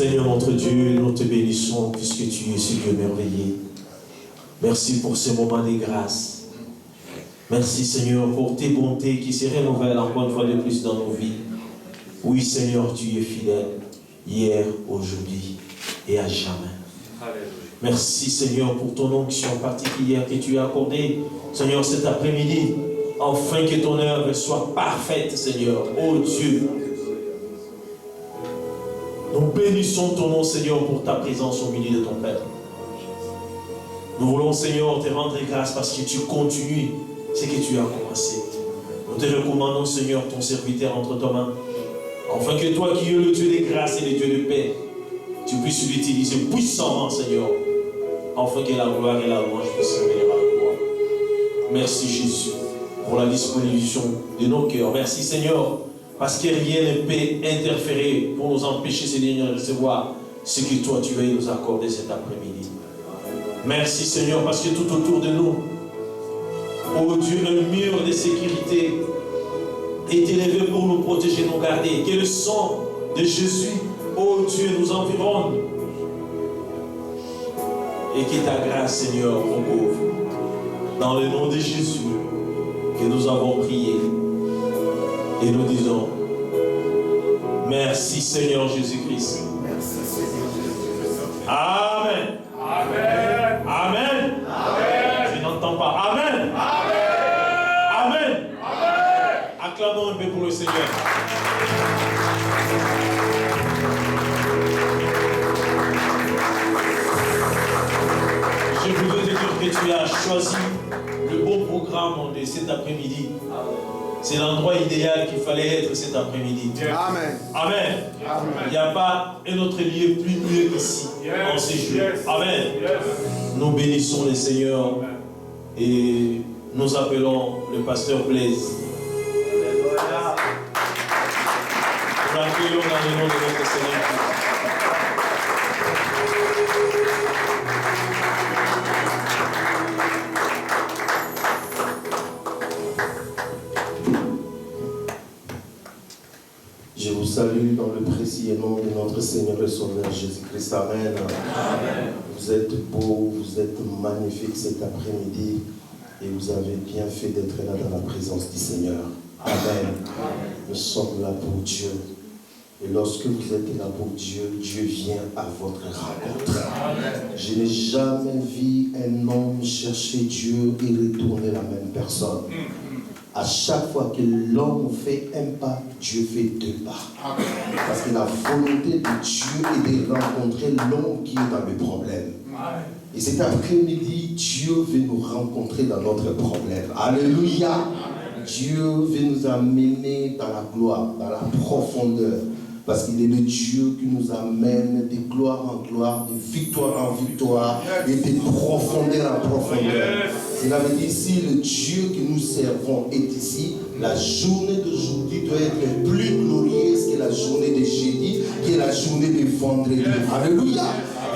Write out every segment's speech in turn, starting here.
Seigneur notre Dieu, nous te bénissons puisque tu es ce Dieu merveilleux. Merci pour ce moment de grâce. Merci Seigneur pour tes bontés qui se renouvellent encore une fois de plus dans nos vies. Oui Seigneur, tu es fidèle, hier, aujourd'hui et à jamais. Merci Seigneur pour ton onction particulière que tu as accordée, Seigneur, cet après-midi, afin que ton œuvre soit parfaite, Seigneur. Oh Dieu, nous bénissons ton nom, Seigneur, pour ta présence au milieu de ton peuple. Nous voulons, Seigneur, te rendre grâce parce que tu continues ce que tu as commencé. Nous te recommandons, Seigneur, ton serviteur entre tes mains, afin que toi qui es le Dieu de grâce et le Dieu de paix, tu puisses l'utiliser puissamment, Seigneur, afin que la gloire et la louange puissent revenir à toi. Merci Jésus pour la disposition de nos cœurs. Merci Seigneur, parce que rien ne peut interférer pour nous empêcher, Seigneur, de recevoir ce que toi tu veux nous accorder cet après-midi. Merci Seigneur, parce que tout autour de nous, oh Dieu, un mur de sécurité est élevé pour nous protéger, nous garder. Que le sang de Jésus, oh Dieu, nous environne. Et que ta grâce, Seigneur, recouvre. Dans le nom de Jésus, que nous avons prié. Et nous disons, merci Seigneur Jésus-Christ. Merci Seigneur Jésus-Christ. Amen. Amen. Amen. Amen. Je n'entends pas. Amen. Amen. Amen. Amen. Acclamons un peu pour le Seigneur. Je voudrais te dire que tu as choisi le bon programme de cet après-midi. C'est l'endroit idéal qu'il fallait être cet après-midi. Amen. Amen. Il n'y a pas un autre lieu plus mieux qu'ici, en ces jours. Amen. Nous bénissons le Seigneur et nous appelons le pasteur Blaise. Nous l'accueillons dans le nom de notre Seigneur. Je vous salue dans le précieux nom de notre Seigneur et Sauveur Jésus-Christ. Amen. Amen. Vous êtes beaux, vous êtes magnifiques cet après-midi et vous avez bien fait d'être là dans la présence du Seigneur. Amen. Nous sommes là pour Dieu. Et lorsque vous êtes là pour Dieu, Dieu vient à votre rencontre. Je n'ai jamais vu un homme chercher Dieu et retourner la même personne. À chaque fois que l'homme fait un pas, Dieu fait deux pas. Parce que la volonté de Dieu est de rencontrer l'homme qui est dans le problème. Et cet après-midi, Dieu veut nous rencontrer dans notre problème. Alléluia. Dieu veut nous amener dans la gloire, dans la profondeur. Parce qu'il est le Dieu qui nous amène de gloire en gloire, de victoire en victoire et de profondeur en profondeur. Cela veut dire, si le Dieu que nous servons est ici, la journée d'aujourd'hui doit être plus glorieuse que la journée de jeudi, que la journée de vendredi. Alléluia!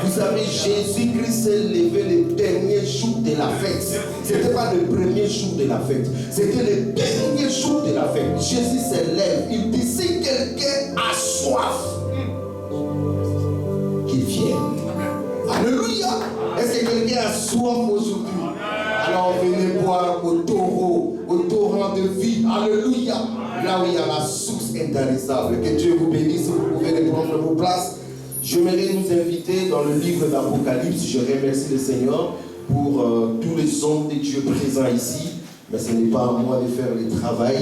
Vous savez, Jésus-Christ s'est levé le dernier jour de la fête. Ce n'était pas le premier jour de la fête. C'était le dernier jour de la fête. Jésus se lève. Il dit, si quelqu'un a soif, qu'il vienne. Alléluia. Est-ce que quelqu'un a soif aujourd'hui? Alors venez boire au torrent de vie. Alléluia. Là où il y a la source intarissable. Que Dieu vous bénisse. Vous pouvez reprendre vos places. J'aimerais nous inviter dans le livre d'Apocalypse. Je remercie le Seigneur pour tous les hommes de Dieu présents ici. Mais ce n'est pas à moi de faire le travail.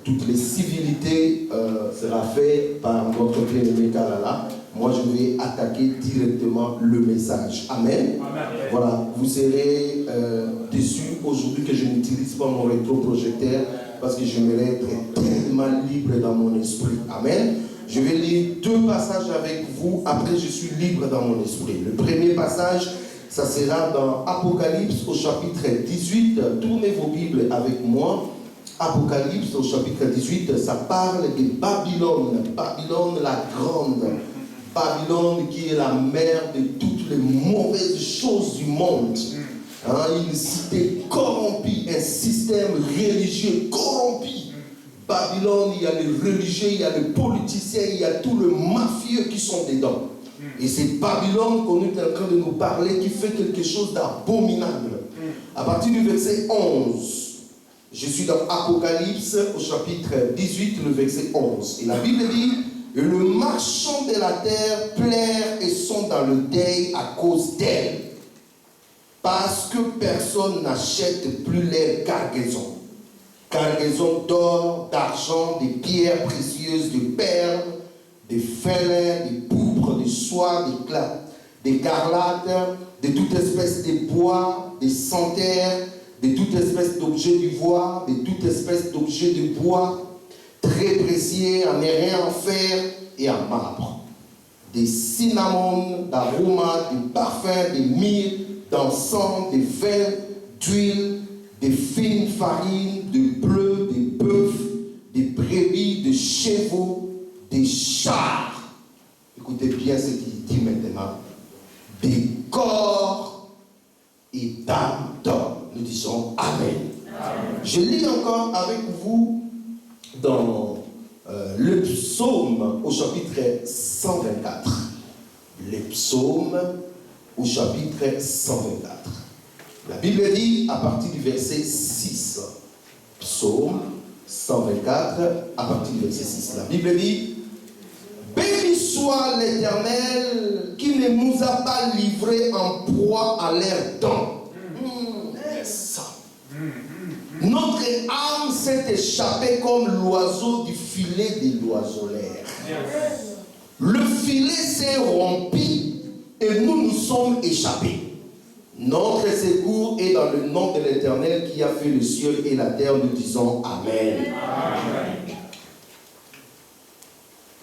Toutes les civilités sera fait par notre bien-aimé Kalala. Moi, je vais attaquer directement le message. Amen. Amen. Voilà, vous serez déçus aujourd'hui que je n'utilise pas mon rétroprojecteur parce que j'aimerais être tellement libre dans mon esprit. Amen. Je vais lire deux passages avec vous, après je suis libre dans mon esprit. Le premier passage, ça sera dans Apocalypse au chapitre 18. Tournez vos Bibles avec moi. Apocalypse au chapitre 18, ça parle de Babylone. Babylone la grande. Babylone qui est la mère de toutes les mauvaises choses du monde. Une cité corrompue, un système religieux corrompu. Babylone, il y a les religieux, il y a les politiciens, il y a tous les mafieux qui sont dedans. Et c'est Babylone qu'on est en train de nous parler qui fait quelque chose d'abominable. À partir du verset 11, je suis dans Apocalypse au chapitre 18, le verset 11. Et la Bible dit, et le marchand de la terre pleure et sont dans le deuil à cause d'elle, parce que personne n'achète plus leurs cargaisons. Cargaisons d'or, d'argent, des pierres précieuses, de perles, des fêlés, des pourpres, des soies, d'écarlate, de toute espèce de bois, des santerres, de toute espèce d'objets d'ivoire, de toute espèce d'objets de bois, très précieux, en airain, en fer et en marbre. Des cinnamons, d'aromas, des parfums, des myrrhes, d'encens, des vins, d'huile, des fines farines, de bleu, des bœufs, des brebis, des chevaux, des chars. Écoutez bien ce qu'il dit maintenant. Des corps et d'âmes d'hommes. Nous disons Amen. Amen. Je lis encore avec vous dans le psaume au chapitre 124. Le psaume au chapitre 124. La Bible dit à partir du verset 6. Psaume 124 à partir du verset 6. La Bible dit, béni soit l'Éternel qui ne nous a pas livrés en proie à leurs dents. Notre âme s'est échappée comme l'oiseau du filet des oiseleurs. Le filet s'est rompu et nous nous sommes échappés. Notre secours est dans le nom de l'Éternel qui a fait le ciel et la terre. Nous disons Amen. Amen.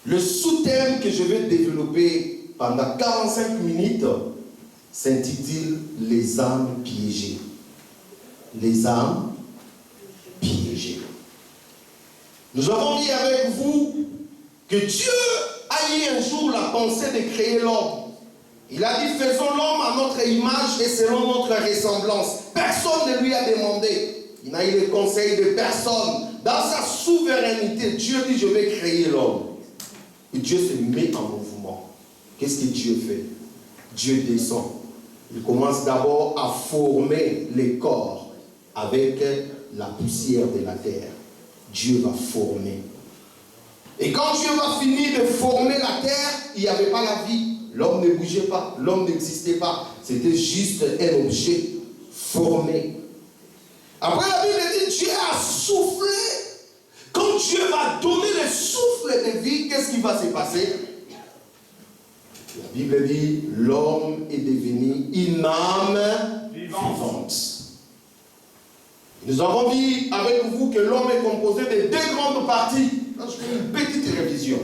Le sous-thème que je vais développer pendant 45 minutes s'intitule Les âmes piégées. Les âmes piégées. Nous avons dit avec vous que Dieu a eu un jour la pensée de créer l'homme. Il a dit, faisons l'homme à notre image et selon notre ressemblance. Personne ne lui a demandé. Il n'a eu le conseil de personne. Dans sa souveraineté, Dieu dit, je vais créer l'homme. Et Dieu se met en mouvement. Qu'est-ce que Dieu fait? Dieu descend. Il commence d'abord à former les corps avec la poussière de la terre. Dieu va former. Et quand Dieu va finir de former la terre, il n'y avait pas la vie. L'homme ne bougeait pas, l'homme n'existait pas. C'était juste un objet formé. Après la Bible dit, Dieu a soufflé. Quand Dieu va donner le souffle de vie, qu'est-ce qui va se passer? La Bible dit, l'homme est devenu une âme vivante. Nous avons dit avec vous que l'homme est composé de deux grandes parties. Je fais une petite révision.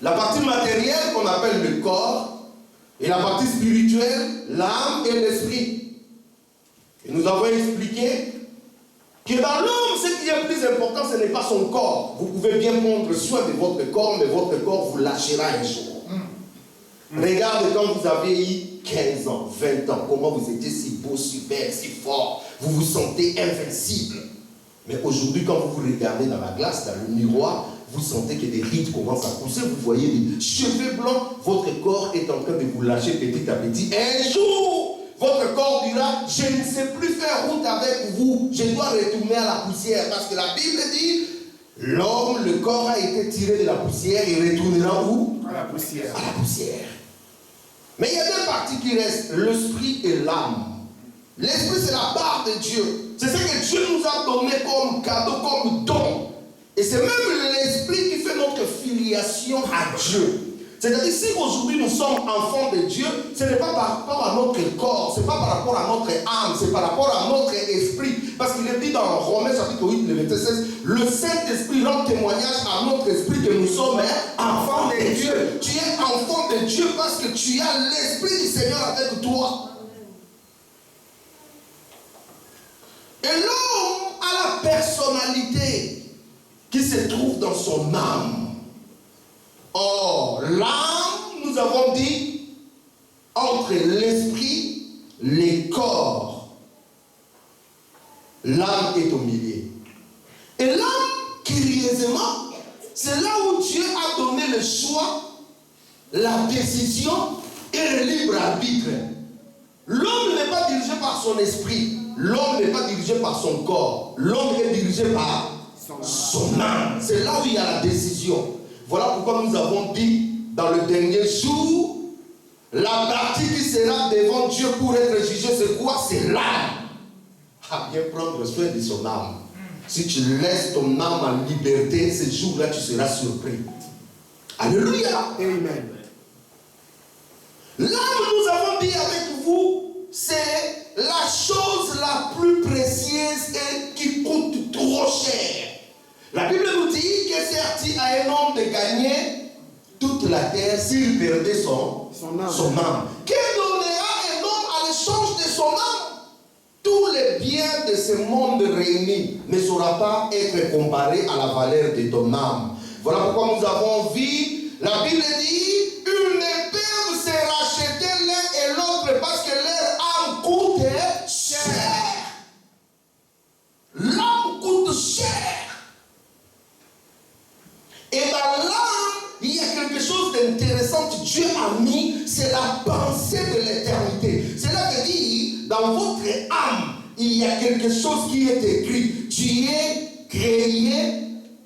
La partie matérielle qu'on appelle le corps et la partie spirituelle, l'âme et l'esprit. Et nous avons expliqué que dans l'homme, ce qui est le plus important, ce n'est pas son corps. Vous pouvez bien prendre soin de votre corps, mais votre corps vous lâchera un jour. Regardez quand vous avez eu 15 ans, 20 ans, comment vous étiez si beau, si belle, si fort. Vous vous sentez invincible. Mais aujourd'hui, quand vous vous regardez dans la glace, dans le miroir, vous sentez que des rides commencent à pousser, vous voyez des cheveux blancs, votre corps est en train de vous lâcher petit à petit. Un jour, votre corps dira, je ne sais plus faire route avec vous, je dois retourner à la poussière. Parce que la Bible dit, l'homme, le corps a été tiré de la poussière, il retournera où? À la poussière. À la poussière. Mais il y a deux parties qui restent, l'esprit et l'âme. L'esprit, c'est la part de Dieu. C'est ce que Dieu nous a donné comme cadeau, comme don. Et c'est même l'esprit qui fait notre filiation à Dieu. C'est-à-dire, si aujourd'hui nous sommes enfants de Dieu, ce n'est pas par rapport à notre corps, ce n'est pas par rapport à notre âme, c'est par rapport à notre esprit. Parce qu'il est dit dans Romains chapitre 8, le verset 16, le Saint-Esprit rend témoignage à notre esprit que nous sommes enfants de Dieu. Tu es enfant de Dieu parce que tu as l'Esprit du Seigneur avec toi. Et l'homme a la personnalité qui se trouve dans son âme. Or, l'âme, nous avons dit, entre l'esprit, les corps, l'âme est au milieu. Et l'âme, curieusement, c'est là où Dieu a donné le choix la décision et le libre arbitre. L'homme n'est pas dirigé par son esprit. L'homme n'est pas dirigé par son corps. L'homme est dirigé par son âme. C'est là où il y a la décision. Voilà pourquoi nous avons dit dans le dernier jour, la partie qui sera devant Dieu pour être jugée, c'est quoi? C'est l'âme. À bien prendre soin de son âme. Si tu laisses ton âme en liberté, ce jour-là, tu seras surpris. Alléluia. Amen. L'âme, nous avons dit avec vous, c'est la chose la plus précieuse et qui coûte trop cher. La Bible nous dit que certes à un homme de gagner toute la terre s'il perdait son âme. Que donnera un homme à l'échange de son âme? Tous les biens de ce monde réunis ne saura pas être comparé à la valeur de ton âme. Voilà pourquoi nous avons vu, la Bible dit, ils ne peuvent se racheter l'un et l'autre parce que leur âme coûte cher. L'âme coûte cher. Et dans l'âme, il y a quelque chose d'intéressant que Dieu a mis, c'est la pensée de l'éternité. Cela veut dire, dans votre âme, il y a quelque chose qui est écrit. Tu es créé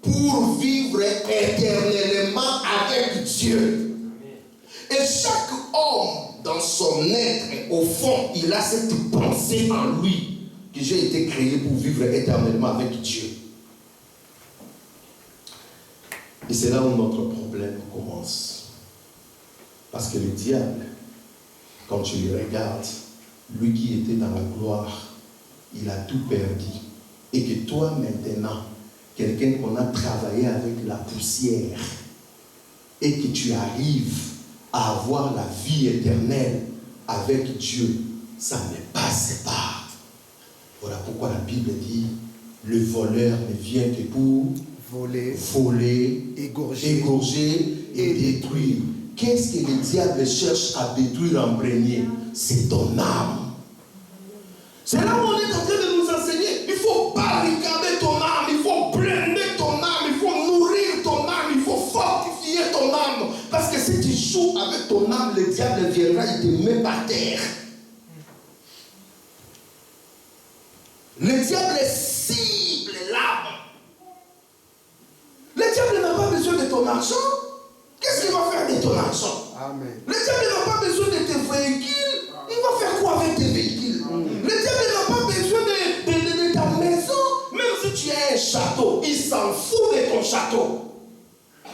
pour vivre éternellement avec Dieu. Et chaque homme, dans son être, au fond, il a cette pensée en lui, que j'ai été créé pour vivre éternellement avec Dieu. Et c'est là où notre problème commence. Parce que le diable, quand tu le regardes, lui qui était dans la gloire, il a tout perdu. Et que toi maintenant, quelqu'un qu'on a travaillé avec la poussière, et que tu arrives à avoir la vie éternelle avec Dieu, ça ne passe pas. Voilà pourquoi la Bible dit, le voleur ne vient que pour voler, égorger et détruire. Qu'est-ce que le diable cherche à détruire en premier? C'est ton âme. C'est là où on est en train de nous enseigner. Il faut barricader ton âme, il faut blinder ton âme, il faut nourrir ton âme, il faut fortifier ton âme. Parce que si tu joues avec ton âme, le diable viendra et te met par terre. Le diable cible l'âme. Le diable n'a pas besoin de ton argent. Qu'est-ce qu'il va faire de ton argent? Amen. Le diable n'a pas besoin de tes véhicules. Il va faire quoi avec tes véhicules? Le diable n'a pas besoin de ta maison. Même si tu as un château, il s'en fout de ton château.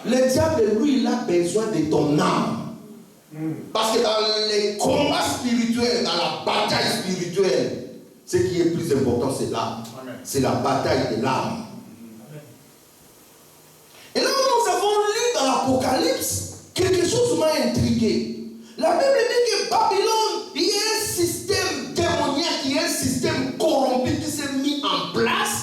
Le diable, lui, il a besoin de ton âme. Parce que dans les combats spirituels, dans la bataille spirituelle, ce qui est plus important, c'est l'âme. C'est la bataille de l'âme. Et là où nous avons lu dans l'Apocalypse, quelque chose m'a intrigué. La Bible dit que Babylone, il y a un système démoniaque, il y a un système corrompu qui s'est mis en place.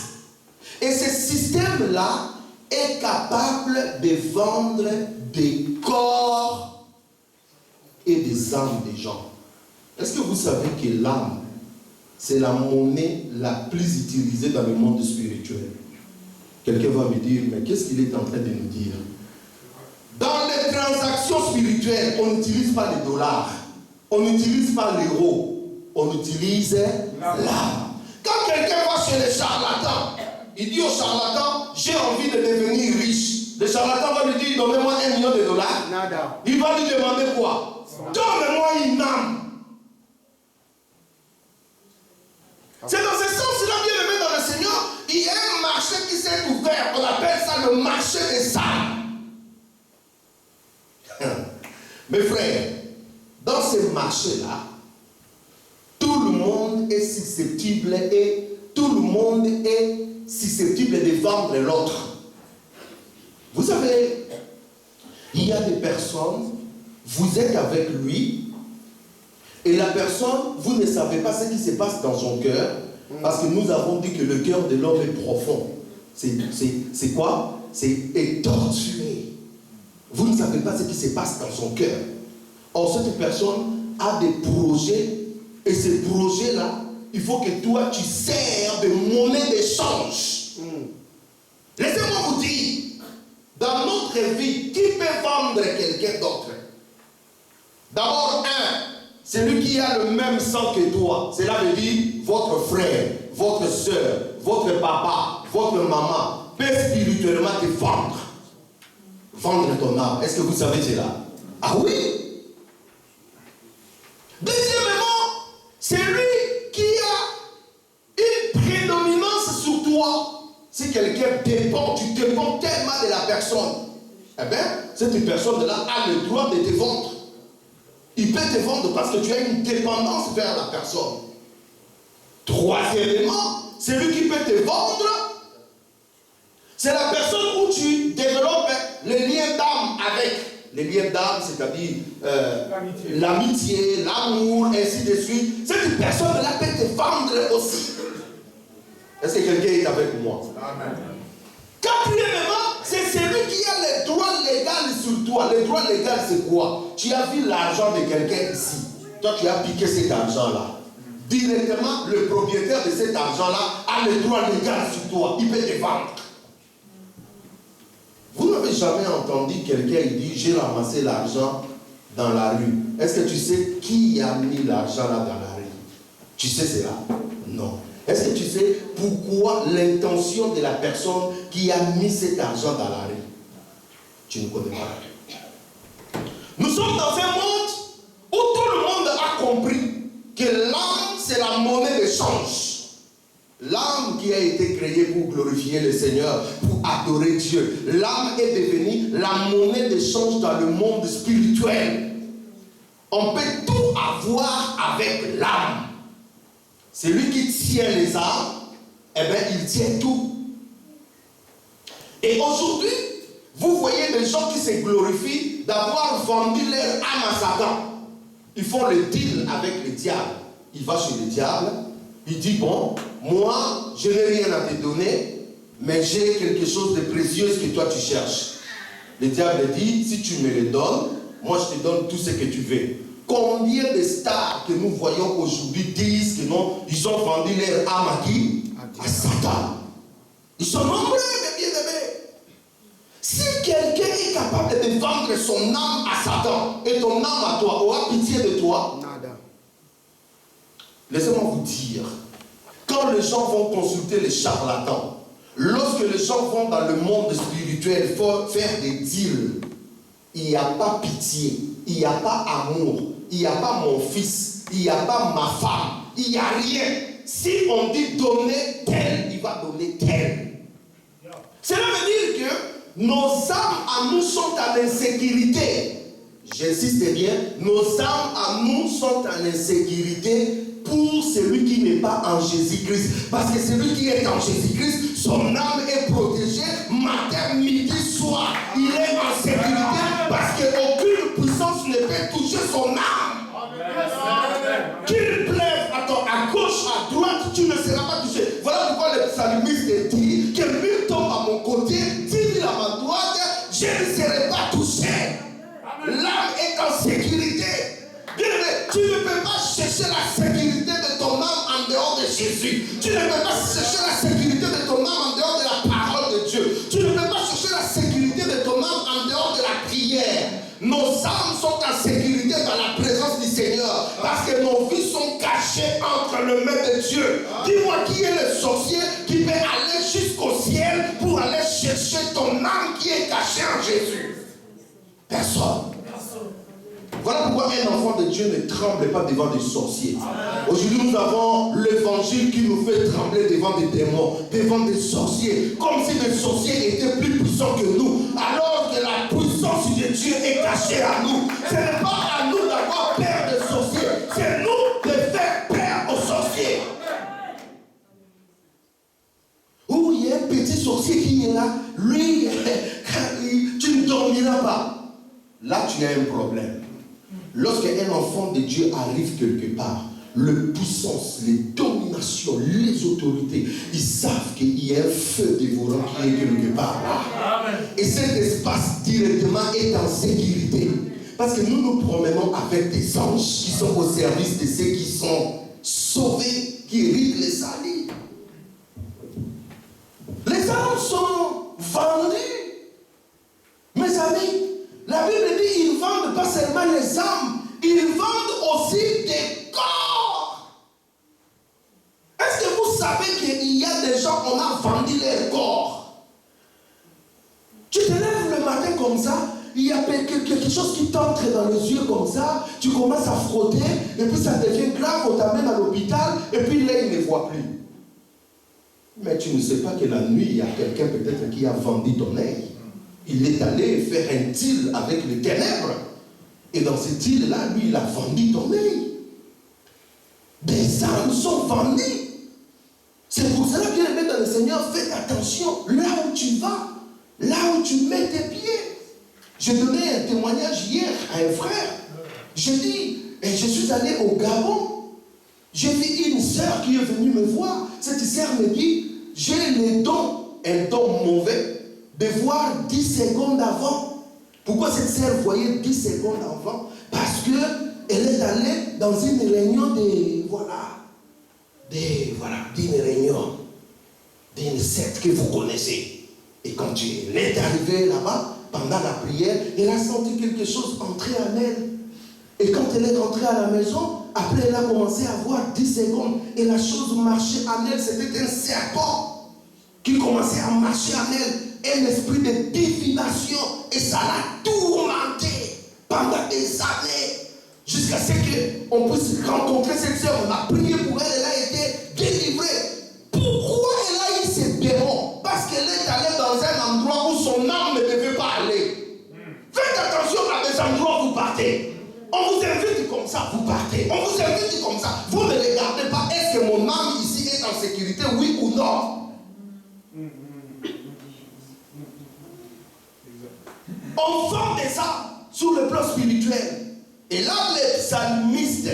Et ce système-là est capable de vendre des corps et des âmes des gens. Est-ce que vous savez que l'âme, c'est la monnaie la plus utilisée dans le monde spirituel? Quelqu'un va me dire, mais qu'est-ce qu'il est en train de nous dire? Dans les transactions spirituelles, on n'utilise pas les dollars, on n'utilise pas l'euro, on utilise l'âme. Quand quelqu'un va chez les charlatans, il dit au charlatan, j'ai envie de devenir riche. Le charlatan va lui dire, donnez-moi $1 million. Nada. Il va lui demander quoi? Donne-moi une âme. C'est dans ce sens-là, bien aimé dans le Seigneur, il y a un marché qui s'est ouvert. On appelle ça le marché des âmes. Mes frères, dans ce marché-là, tout le monde est susceptible et tout le monde est susceptible de vendre l'autre. Vous savez, il y a des personnes, vous êtes avec lui, et la personne, vous ne savez pas ce qui se passe dans son cœur, parce que nous avons dit que le cœur de l'homme est profond. C'est quoi? C'est torturé. Vous ne savez pas ce qui se passe dans son cœur. Or, cette personne a des projets, et ces projets-là, il faut que toi, tu sers de monnaie d'échange. Laissez-moi vous dire, dans notre vie, qui peut vendre quelqu'un d'autre? D'abord, celui qui a le même sang que toi, cela veut dire votre frère, votre soeur, votre papa, votre maman peut spirituellement te vendre. Vendre ton âme. Est-ce que vous savez cela? Ah oui. Deuxièmement, c'est lui qui a une prédominance sur toi. Si quelqu'un dépend, tu dépends tellement de la personne, eh bien, cette personne-là a le droit de te vendre. Il peut te vendre parce que tu as une dépendance vers la personne. Troisièmement, celui qui peut te vendre, c'est la personne où tu développes les liens d'âme avec. Les liens d'âme, c'est-à-dire l'amitié, l'amour, ainsi de suite. Cette personne-là peut te vendre aussi. Est-ce que quelqu'un est avec moi? Amen. Quatrièmement, c'est celui qui a les droits légaux sur toi. Les droits légaux, c'est quoi? Tu as vu l'argent de quelqu'un ici. Toi, tu as piqué cet argent-là. Directement, le propriétaire de cet argent-là a le droit légal sur toi. Il peut te vendre. Vous n'avez jamais entendu quelqu'un qui dit j'ai ramassé l'argent dans la rue. Est-ce que tu sais qui a mis l'argent là dans la rue? Tu sais cela? Non. Est-ce que tu sais pourquoi l'intention de la personne qui a mis cet argent dans la rue? Tu ne connais pas. Nous sommes dans un monde où tout le monde a compris que l'âme c'est la monnaie d'échange. L'âme qui a été créée pour glorifier le Seigneur, pour adorer Dieu. L'âme est devenue la monnaie d'échange dans le monde spirituel. On peut tout avoir avec l'âme. Celui qui tient les âmes, eh bien, il tient tout. Et aujourd'hui, vous voyez des gens qui se glorifient d'avoir vendu leur âme à Satan. Ils font le deal avec le diable. Il va chez le diable, il dit, bon, moi, je n'ai rien à te donner, mais j'ai quelque chose de précieux que toi tu cherches. Le diable dit, si tu me le donnes, moi je te donne tout ce que tu veux. Combien de stars que nous voyons aujourd'hui disent que non, ils ont vendu leur âme à qui? À Satan. Ils sont nombreux, mes bien-aimés. Si quelqu'un est capable de vendre son âme à Satan et ton âme à toi, aura pitié de toi? Nada. Laissez-moi vous dire, quand les gens vont consulter les charlatans, lorsque les gens vont dans le monde spirituel faire des deals, il n'y a pas pitié, il n'y a pas amour, il n'y a pas mon fils, il n'y a pas ma femme, il n'y a rien. Si on dit donner tel, il va donner tel. Cela veut dire que nos âmes à nous sont en insécurité. J'insiste bien, nos âmes à nous sont en insécurité pour celui qui n'est pas en Jésus-Christ. Parce que celui qui est en Jésus-Christ, son âme est protégée matin, midi, soir. Il est en sécurité parce qu'aucune puissance ne peut toucher son âme. Qu'il plève à gauche, à droite, tu ne seras pas touché. Voilà pourquoi le psalmiste dit que lui tombe à mon côté, 10 000 à ma droite, je ne serai pas touché. L'âme est en sécurité. Tu ne peux pas chercher la sécurité de ton âme en dehors de Jésus. Tu ne peux pas chercher la sécurité de ton âme en dehors de la parole de Dieu. Tu ne peux pas chercher la sécurité de ton âme en dehors de la prière. Nos âmes sont en sécurité dans la présence du Seigneur parce que nos vies sont cachées entre les mains de Dieu. Dis-moi qui est le sorcier qui peut aller jusqu'au ciel pour aller chercher ton âme qui est cachée en Jésus? Personne. Voilà pourquoi un enfant de Dieu ne tremble pas devant des sorciers. Aujourd'hui, nous avons l'évangile qui nous fait trembler devant des démons, devant des sorciers, comme si les sorciers étaient plus puissants que nous, alors que la puissance de Dieu est cachée à nous. Ce n'est pas à nous d'avoir peur des sorciers, c'est nous de faire peur aux sorciers. Ou il y a un petit sorcier qui est là, lui, tu ne dormiras pas. Là, tu as un problème. Lorsqu'un enfant de Dieu arrive quelque part, les puissances, les dominations, les autorités, ils savent qu'il y a un feu dévorant qui est quelque part là. Et cet espace directement est en sécurité. Parce que nous nous promenons avec des anges qui sont au service de ceux qui sont sauvés, qui héritent les salis. Les âmes sont vendues. Mes amis, la Bible dit qu'ils ne vendent pas seulement les âmes, ils vous savez qu'il y a des gens, on a vendu leur corps. Tu te lèves le matin comme ça, il y a quelque chose qui t'entre dans les yeux comme ça, tu commences à frotter, et puis ça devient grave, on t'amène à l'hôpital, et puis là, il ne voit plus. Mais tu ne sais pas que la nuit, il y a quelqu'un peut-être qui a vendu ton œil. Il est allé faire un deal avec les ténèbres. Et dans ce deal-là, lui, il a vendu ton œil. Des âmes sont vendues. C'est pour cela, bien aimé dans le Seigneur, fais attention là où tu vas, là où tu mets tes pieds. J'ai donné un témoignage hier à un frère. J'ai dit, et je suis allé au Gabon. J'ai vu une sœur qui est venue me voir. Cette sœur me dit, j'ai le don, un don mauvais, de voir 10 secondes avant. Pourquoi cette sœur voyait 10 secondes avant? Parce qu'elle est allée dans une réunion d'une réunion, d'une secte que vous connaissez. Et quand elle est arrivée là-bas, pendant la prière, elle a senti quelque chose entrer en elle. Et quand elle est rentrée à la maison, après elle a commencé à voir 10 secondes. Et la chose marchait en elle, c'était un serpent qui commençait à marcher en elle. Un esprit de divination. Et ça l'a tourmenté pendant des années. Jusqu'à ce qu'on puisse rencontrer cette sœur. On a prié pour elle, elle a été délivrée. Pourquoi elle a eu ces démons? Parce qu'elle est allée dans un endroit où son âme ne devait pas aller. Faites attention à des endroits où vous partez. On vous invite comme ça, vous partez. On vous invite comme ça. Vous ne regardez pas, est-ce que mon âme ici est en sécurité, oui ou non? On vend des âmes sur le plan spirituel. Et là, le psalmiste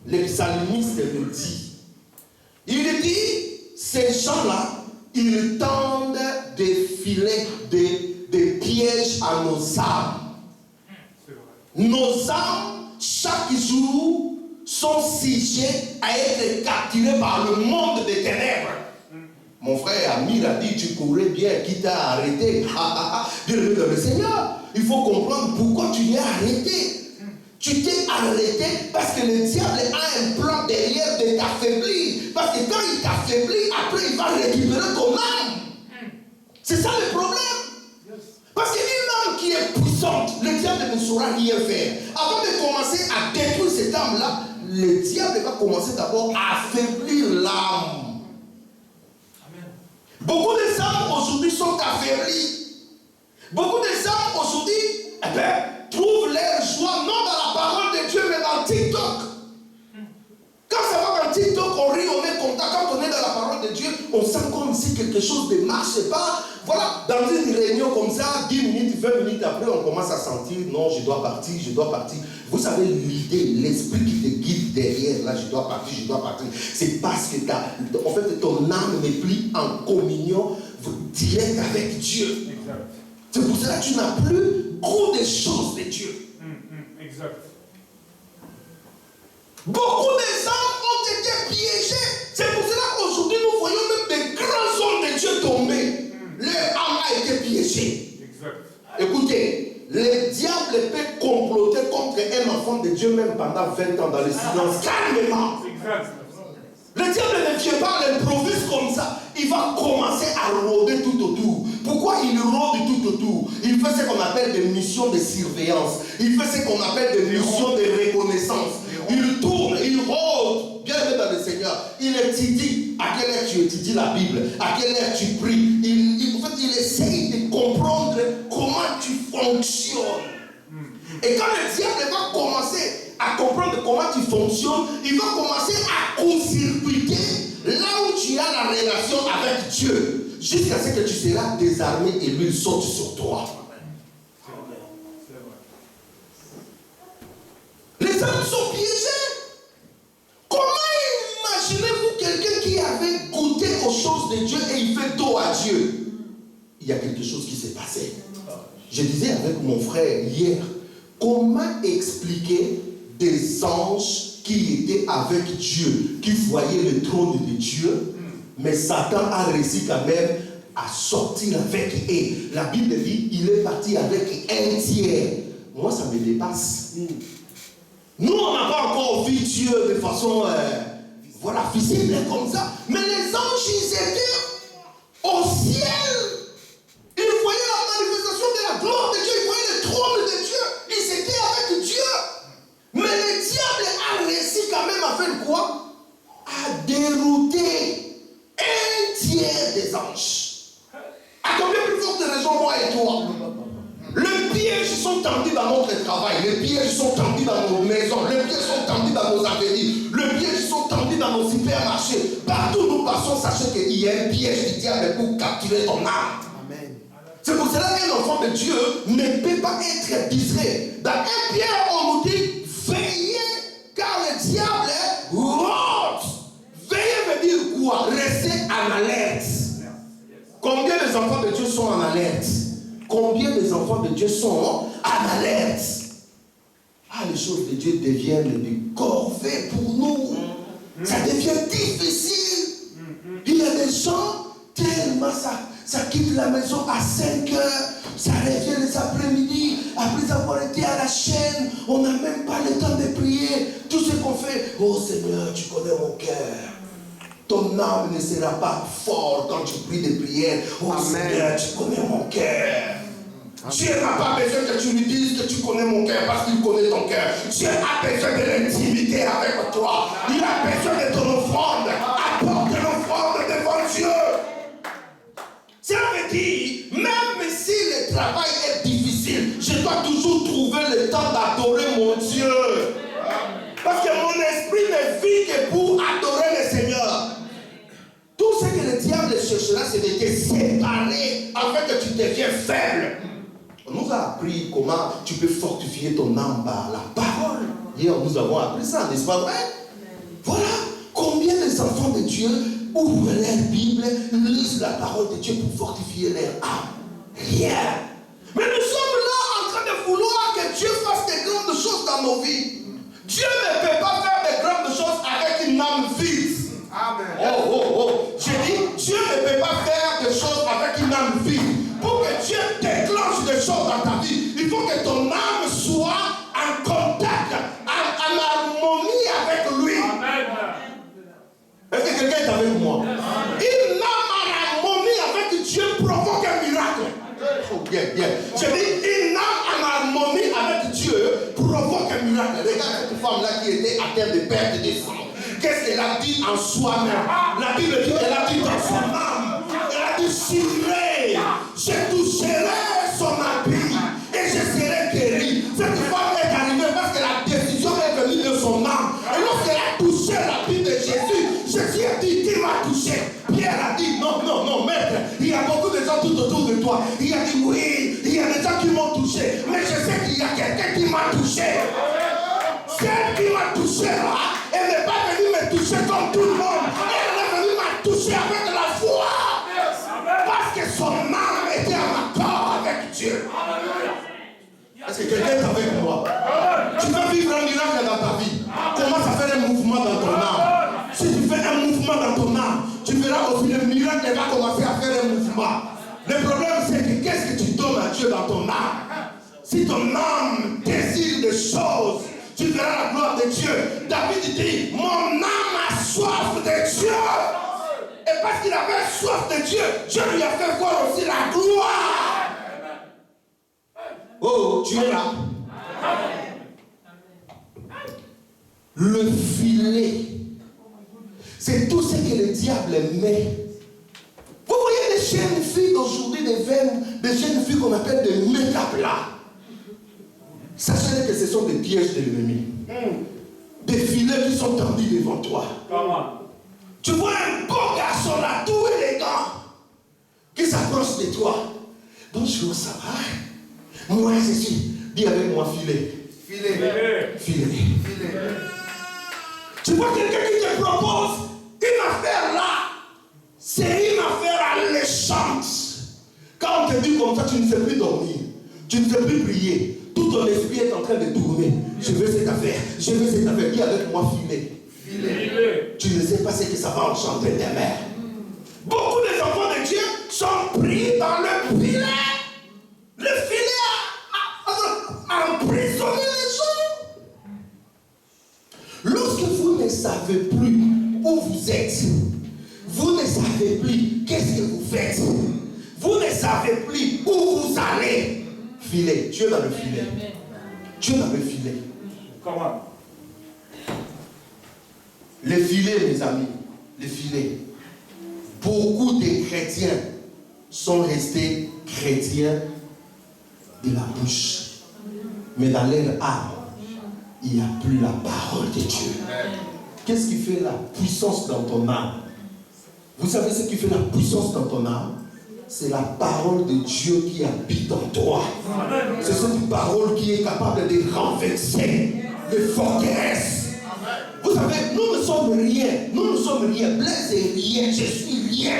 me dit, il dit, ces gens-là, ils tendent des filets, des pièges à nos âmes. Nos âmes, chaque jour, sont sujettes à être capturées par le monde des ténèbres. Mon frère Amir a dit, tu courais bien, qui t'a arrêté? Bienvenue dans le Seigneur. Il faut comprendre pourquoi tu es arrêté. Tu t'es arrêté parce que le diable a un plan derrière de t'affaiblir. Parce que quand il t'affaiblit, après il va récupérer ton âme. C'est ça le problème. Parce qu'une âme qui est puissante, le diable ne saura rien faire. Avant de commencer à détruire cette âme-là, le diable va commencer d'abord à affaiblir l'âme. Beaucoup de âmes aujourd'hui sont affaiblies. Beaucoup de âmes aujourd'hui trouvent leur joie non dans la parole de Dieu, mais dans TikTok. Quand ça va dans TikTok, on rit, on est content. Quand on est dans la parole de Dieu, on sent comme si quelque chose ne marche pas. Voilà, dans une réunion comme ça, 10 minutes, 20 minutes après, on commence à sentir, non, je dois partir, je dois partir. Vous savez, l'idée, l'esprit qui te guide derrière, là, je dois partir, je dois partir. C'est parce que en fait, ton âme n'est plus en communion directe avec Dieu. Exact. C'est pour cela que tu n'as plus goût des choses de Dieu. Exact. Beaucoup de âmes ont été piégées. C'est pour cela qu'aujourd'hui, nous voyons même des grands hommes de Dieu tomber. Leur âme a été piégée. Exact. Écoutez, le diable peut comploter contre un enfant de Dieu même pendant 20 ans dans le silence, calmement. Exact. Le diable ne vient pas à l'improvise comme ça. Il va commencer à rôder tout autour. Pourquoi il rôde tout autour? Il fait ce qu'on appelle des missions de surveillance. Il fait ce qu'on appelle des missions de reconnaissance. Il tourne, il rôde. Bien aimé dans le Seigneur. Il étudie. À quelle heure tu étudies la Bible? À quelle heure tu pries? En fait, il essaye de comprendre comment tu fonctionnes. Et quand le diable va commencer à comprendre comment tu fonctionnes, il va commencer à court-circuiter là où tu as la relation avec Dieu, jusqu'à ce que tu seras désarmé et lui saute sur toi. Les âmes sont piégées. Comment imaginez-vous quelqu'un qui avait goûté aux choses de Dieu et il fait dos à Dieu? Il y a quelque chose qui s'est passé. Je disais avec mon frère hier, comment expliquer des anges qui étaient avec Dieu, qui voyaient le trône de Dieu, mais Satan a réussi quand même à sortir avec eux. La Bible dit, il est parti avec un tiers. Moi, ça me dépasse. Nous, on n'a pas encore vu Dieu de façon, voilà, visibles comme ça. Mais les anges, ils étaient au ciel. Ils voyaient la manifestation de la gloire de Dieu. Ils voyaient le trône de Dieu. Ils étaient avec Dieu. Mais le diable a réussi quand même à faire quoi? À dérouter un tiers des anges. À combien plus forte raison, moi et toi? Les pièges sont tendus dans notre travail, les pièges sont tendus dans nos maisons, les pièges sont tendus dans nos avenirs, les pièges sont tendus dans nos supermarchés. Partout où nous passons, sachez qu'il y a un piège du diable pour capturer ton âme. Amen. C'est pour cela qu'un enfant de Dieu ne peut pas être distrait. Dans 1 Pierre, on nous dit veillez, car le diable rôde. Veillez veut dire quoi? Restez en alerte. Combien des enfants de Dieu sont en alerte? Combien des enfants de Dieu sont en alerte? Ah, les choses de Dieu deviennent des corvées pour nous. Ça devient difficile. Il y a des gens, tellement ça quitte la maison à 5 heures, ça revient les après-midi, après avoir été à la chaîne, on n'a même pas le temps de prier. Tout ce qu'on fait, oh Seigneur, tu connais mon cœur. Ton âme ne sera pas forte quand tu pries des prières. Oh Seigneur, tu connais mon cœur. Dieu n'a pas besoin que tu lui dises que tu connais mon cœur parce qu'il connaît ton cœur. Dieu a besoin de l'intimité avec toi. Il a besoin de ton offrande. Apporte l'offrande devant Dieu. Ça veut dire, même si le travail est difficile, je dois toujours trouver le temps d'adorer mon Dieu. Parce que mon esprit ne vit que pour adorer le Seigneur. Tout ce que le diable cherchera, c'est de te séparer afin que tu deviennes faible. On nous a appris comment tu peux fortifier ton âme par la parole. Hier, nous avons appris ça, n'est-ce pas vrai? Voilà. Combien des enfants de Dieu ouvrent leur Bible, lisent la parole de Dieu pour fortifier leur âme? Rien. Mais nous sommes là en train de vouloir que Dieu fasse des grandes choses dans nos vies. Dieu ne peut pas faire des grandes choses avec une âme vide. Amen. J'ai dit, Dieu ne peut pas faire des choses avec une âme vide. Pour que Dieu déclenche des choses dans ta vie, il faut que ton âme soit en contact, en harmonie avec lui. Amen. Est-ce que quelqu'un est avec moi? Une âme en harmonie avec Dieu provoque un miracle. Oh, bien. J'ai dit, une âme en harmonie avec Dieu provoque un miracle. Regarde cette femme-là qui était à terre de perte de sang. Qu'est-ce qu'elle a dit en soi-même? La Bible dit qu'elle a dit dans son âme. Elle a dit, j'irai, je toucherai son habit et je serai guéri. Cette femme est arrivée parce que la décision est venue de son âme. Et lorsqu'elle a touché l'habit de Jésus, Jésus a dit, qui m'a touché? Pierre a dit, non, maître, il y a beaucoup de gens tout autour de toi. Il a dit, oui, il y a des gens qui m'ont touché, mais je sais qu'il y a quelqu'un qui m'a touché. Celle qui m'a touché là, elle n'est pas venue me toucher comme tout le monde. Elle est venue me toucher avec la foi. Parce que son âme était en accord avec Dieu. Est-ce que quelqu'un est avec moi? Tu veux vivre un miracle dans ta vie. Commence à faire un mouvement dans ton âme. Si tu fais un mouvement dans ton âme, tu verras au final le miracle va commencer à faire un mouvement. Le problème c'est que qu'est-ce que tu donnes à Dieu dans ton âme? Si ton âme désire des choses, tu verras la gloire de Dieu. David dit, mon âme a soif de Dieu. Et parce qu'il avait soif de Dieu, Dieu lui a fait voir aussi la gloire. Oh, tu es là. Le filet, c'est tout ce que le diable met. Vous voyez les jeunes filles d'aujourd'hui, des jeunes filles qu'on appelle des make-up là. Sachez que ce sont des pièges de l'ennemi. Des filets qui sont tendus devant toi. Tu vois un beau garçon là, tout élégant, qui s'approche de toi. Bonjour, ça va? Moi, je suis. Dis avec moi, filet. Filet. Tu vois quelqu'un qui te propose une affaire là. C'est une affaire alléchante. Quand on te dit comme ça, tu ne sais plus dormir. Tu ne sais plus prier. Tout ton esprit est en train de tourner. Je veux cette affaire. Dis avec moi, filet. Tu ne sais pas ce que ça va enchanter tes mères. Beaucoup des enfants de Dieu sont pris dans le filet. Le filet a emprisonné les gens. Lorsque vous ne savez plus où vous êtes. Vous ne savez plus qu'est-ce que vous faites. Vous ne savez plus où vous allez. Filet. Dieu dans le filet. Dieu dans le filet. Comment? Le filet, mes amis. Le filet. Beaucoup de chrétiens sont restés chrétiens de la bouche. Mais dans leur âme, il n'y a plus la parole de Dieu. Qu'est-ce qui fait la puissance dans ton âme? Vous savez ce qui fait la puissance dans ton âme? C'est la parole de Dieu qui habite en toi. C'est cette parole qui est capable de renverser les forteresses. Vous savez, nous ne sommes rien. Nous ne sommes rien. Blaise est rien. Je suis rien.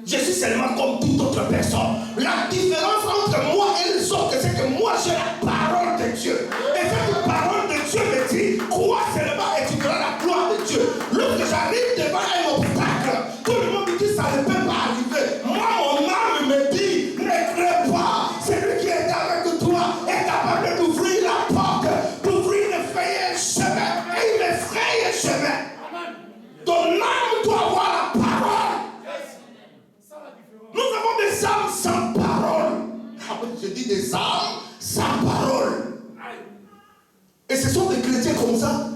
Je suis seulement comme toute autre personne. La différence entre moi et les autres, c'est que moi j'ai la parole de Dieu. Et cette parole de Dieu me dit, crois seulement et tu verras la gloire de Dieu. Lorsque j'arrive devant un obstacle, tout le monde me dit ça ne peut pas arriver. Moi, mon âme me dit, ne crains pas. Celui qui est avec toi est capable d'ouvrir la porte, d'ouvrir de frayer un chemin. Et il me fraye un chemin. Ton âme doit avoir la parole. Nous avons des âmes sans parole. Je dis des âmes sans parole. Et ce sont des chrétiens comme ça.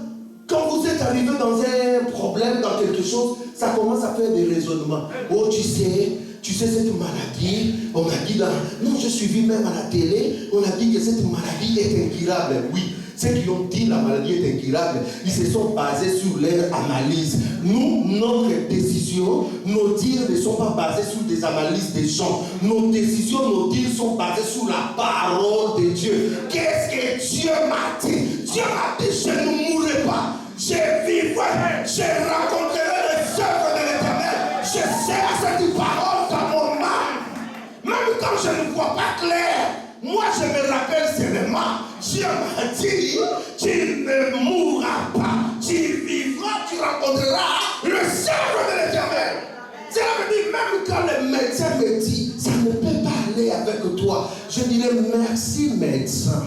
Quand vous êtes arrivé dans un problème, dans quelque chose, ça commence à faire des raisonnements. Oh, tu sais cette maladie, on a dit non, je suis vu même à la télé, on a dit que cette maladie est incurable. Oui, ceux qui ont dit la maladie est incurable, ils se sont basés sur leur analyse. Nous, notre décision, nos dires ne sont pas basés sur des analyses des gens. Nos décisions, nos dires sont basés sur la parole de Dieu. Qu'est-ce que Dieu m'a dit? Dieu m'a dit, je ne mourrai pas. Je vivrai, je rencontrerai les œuvres de l'Éternel. Je sers cette parole dans mon âme. Même quand je ne vois pas clair, moi je me rappelle seulement, Dieu m'a dit, tu ne mourras pas, tu vivras, tu rencontreras les œuvres de l'Éternel. Cela veut dire, même quand le médecin me dit, ça ne peut pas aller avec toi, je dirais merci médecin,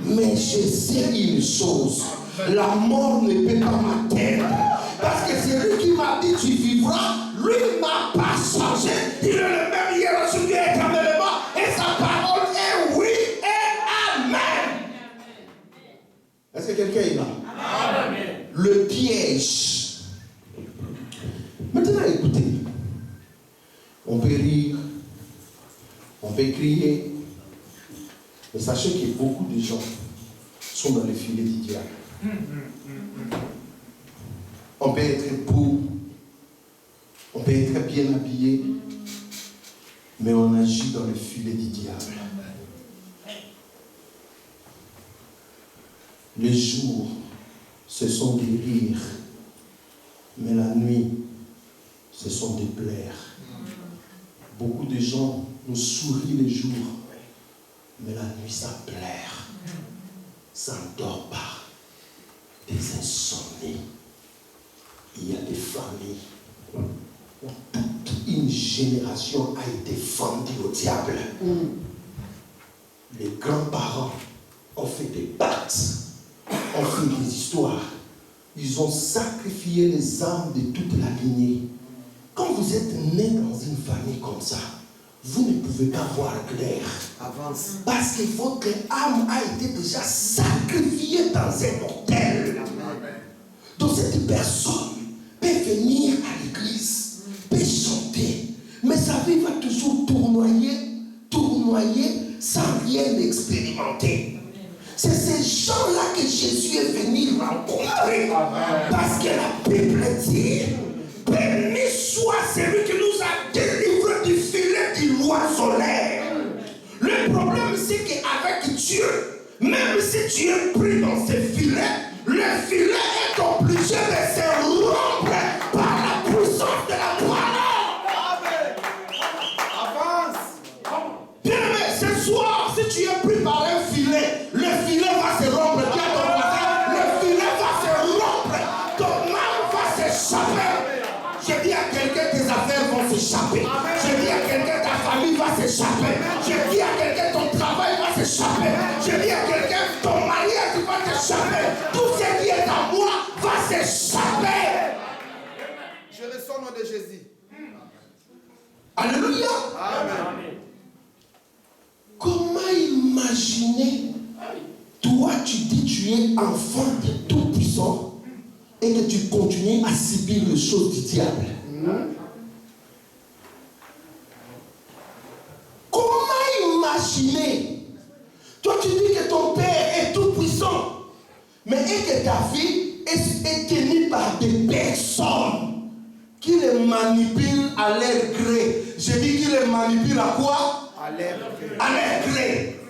mais je sais une chose. La mort ne peut pas m'atteindre. Parce que c'est lui qui m'a dit tu vivras. Lui ne m'a pas changé. Il est le même hier, aujourd'hui, éternellement. Et sa parole est oui et amen. Est-ce que quelqu'un est là? Amen. Le piège. Maintenant, écoutez. On peut rire. On peut crier. Mais sachez que beaucoup de gens sont dans les filets du diable. On peut être beau, on peut être bien habillé, mais on agit dans le filet du diable. Les jours, ce sont des rires, mais la nuit, ce sont des pleurs. Beaucoup de gens nous sourient les jours, mais la nuit, ça pleure. Ça ne dort pas. Des insomnies. Il y a des familles où toute une génération a été vendue au diable. Les grands-parents ont fait des pactes, ont fait des histoires. Ils ont sacrifié les âmes de toute la lignée. Quand vous êtes né dans une famille comme ça, vous ne pouvez pas voir clair. Avance. Parce que votre âme a été déjà sacrifiée dans un hôtel. Donc cette personne peut venir à l'église, peut chanter, mais sa vie va toujours tournoyer sans rien expérimenter. C'est ces gens-là que Jésus est venu rencontrer. Parce que la Bible dit, béni soit celui qui nous a délivrés du filet du l'oiseleur. Le problème, c'est qu'avec Dieu, même si tu es pris dans ce filet, le filet est obligé de se rompre par la puissance de la parole. Avance. Bien aimé, ce soir, si tu es pris par un filet, le filet va se rompre. Dis à ton voisin, le filet va se rompre. Ton âme va s'échapper. Je dis à quelqu'un, tes affaires vont s'échapper. Je dis à quelqu'un, ta famille va s'échapper. Je dis à quelqu'un, ton travail va s'échapper. Je dis à quelqu'un, ton mariage va s'échapper. Tout ce qui est à moi va s'échapper. Je reçois au nom de Jésus. Alléluia. Amen. Comment imaginer, toi tu dis tu es enfant de Tout-Puissant et que tu continues à subir les choses du diable? Comment imaginer? Toi tu dis que ton père est tout-puissant, mais et que ta vie est tenue par des personnes qui les manipulent à leur gré. Je dis qu'ils les manipulent à quoi? À leur gré.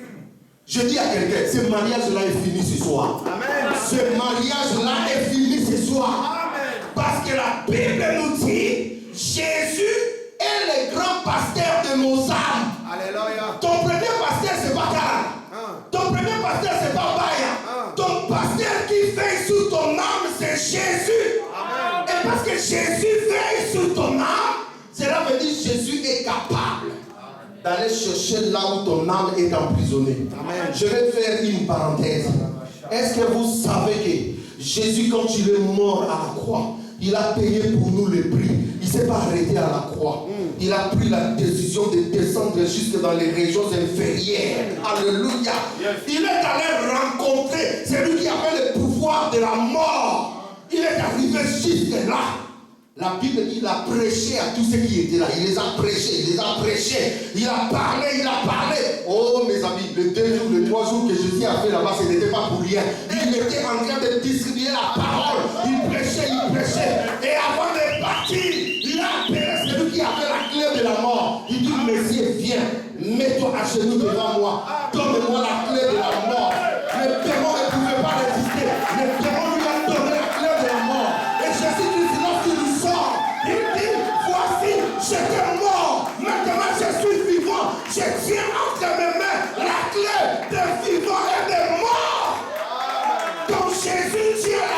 Je dis à quelqu'un, ce mariage-là est fini ce soir. Amen. Ce mariage-là est fini ce soir. Amen. Parce que la Bible nous dit, Jésus est le grand pasteur de nos âmes. Alléluia. Ton premier pasteur, c'est pas Karl. Ton premier pasteur, c'est pas Baya. Ton pasteur qui veille sur ton âme, c'est Jésus. Amen. Et parce que Jésus veille sur ton âme, cela veut dire que Jésus est capable d'aller chercher là où ton âme est emprisonnée. Amen. Je vais faire une parenthèse. Est-ce que vous savez que Jésus, quand il est mort à la croix, il a payé pour nous le prix. Il ne s'est pas arrêté à la croix. Il a pris la décision de descendre jusque dans les régions inférieures. Alléluia. Il est allé rencontrer celui qui avait le pouvoir de la mort. Il est arrivé jusque là. La Bible dit qu'il a prêché à tous ceux qui étaient là. Il les a prêchés, il les a prêchés. Il a parlé, il a parlé. Oh mes amis, les 2 jours, les 3 jours que Jésus a fait là-bas, ce n'était pas pour rien. Il était en train de distribuer la parole. Il prêchait, il prêchait. Et avant de partir, il a appelé celui qui avait la clé de la mort. Il dit, Messie, viens, mets-toi à genoux devant moi. Donne-moi la clé de la mort. Le démon ne pouvait pas résister. Le démon lui a donné la clé de la mort. Et Jésus-Christ, lorsqu'il nous sort, il dit, voici, j'étais mort. Maintenant, je suis vivant. Je tiens entre mes mains la clé de vivant et de mort. Donc Jésus tient la